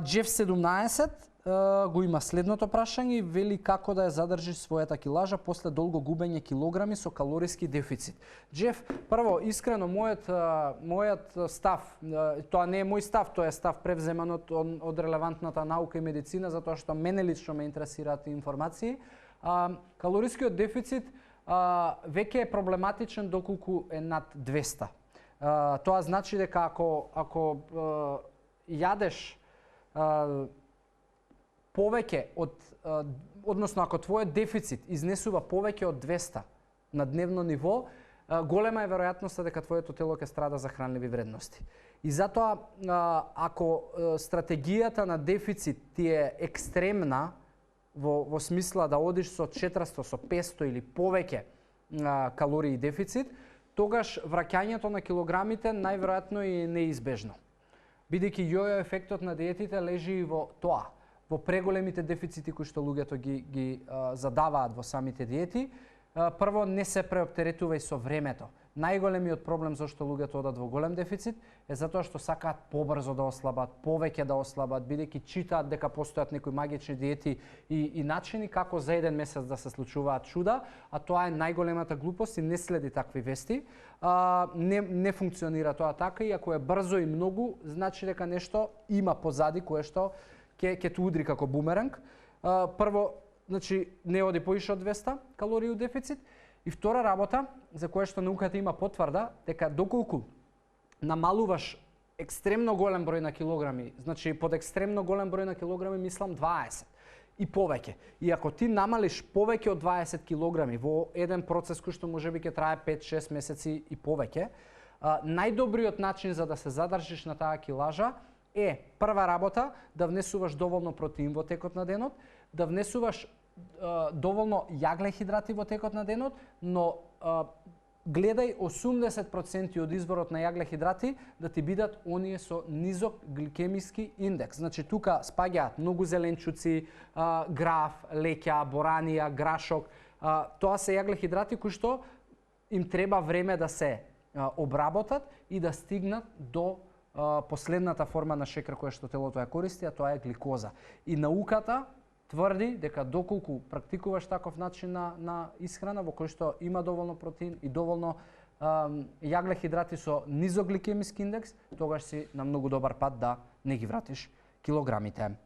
Джеф 17 го има следното прашање и вели како да ја задржиш својата килажа после долго губење килограми со калориски дефицит. Джеф, прво, искрено, мојот став, тоа не е мој став, тоа е став превземан од релевантната наука и медицина, затоа што мене лично ме интересираат информации. Калорискиот дефицит веќе е проблематичен доколку е над 200. Тоа значи дека ако јадеш повеќе односно ако твојот дефицит изнесува повеќе од 200 на дневно ниво, голема е веројатноста дека твоето тело ќе страда за хранливи вредности. И затоа, ако стратегијата на дефицит ти е екстремна, во смисла да одиш со 400, со 500 или повеќе калории дефицит, тогаш враќањето на килограмите најверојатно е неизбежно. Бидејќи јојо ефектот на диетите лежи и во тоа, во преголемите дефицити кои што луѓето ги задаваат во самите диети. Прво, не се преоптеретувај со времето. Најголемиот проблем зашто луѓето одат во голем дефицит е затоа што сакаат побрзо да ослабат, повеќе да ослабат, бидејќи читаат дека постојат некои магични диети и начини како за еден месец да се случуваат чуда, а тоа е најголемата глупост и не следи такви вести. Не функционира тоа така и ако е брзо и многу, значи дека нешто има позади кое што ќе те удри како бумеранг. Прво, значи не оди поише од 200 калории у дефицит. И втора работа, за која што науката има потврда, дека доколку намалуваш екстремно голем број на килограми, значи под екстремно голем број на килограми мислам 20 и повеќе. И ако ти намалиш повеќе од 20 килограми во еден процес кој што можеби ќе трае 5-6 месеци и повеќе, најдобриот начин за да се задржиш на таа килажа е прва работа да внесуваш доволно протеин во текот на денот, да внесуваш доволно јаглехидрати во текот на денот, но гледај 80% од изворот на јаглехидрати да ти бидат оние со низок гликемиски индекс. Значи тука спаѓаат многу зеленчуци, граф, леќа, боранија, грашок. Тоа се јаглехидрати кои што им треба време да се обработат и да стигнат до последната форма на шекер која што телото ја користи, а тоа е гликоза. И науката тврди дека доколку практикуваш таков начин на исхрана во кој што има доволно протеин и доволно јаглехидрати со низок гликемиски индекс, тогаш си на многу добар пат да не ги вратиш килограмите.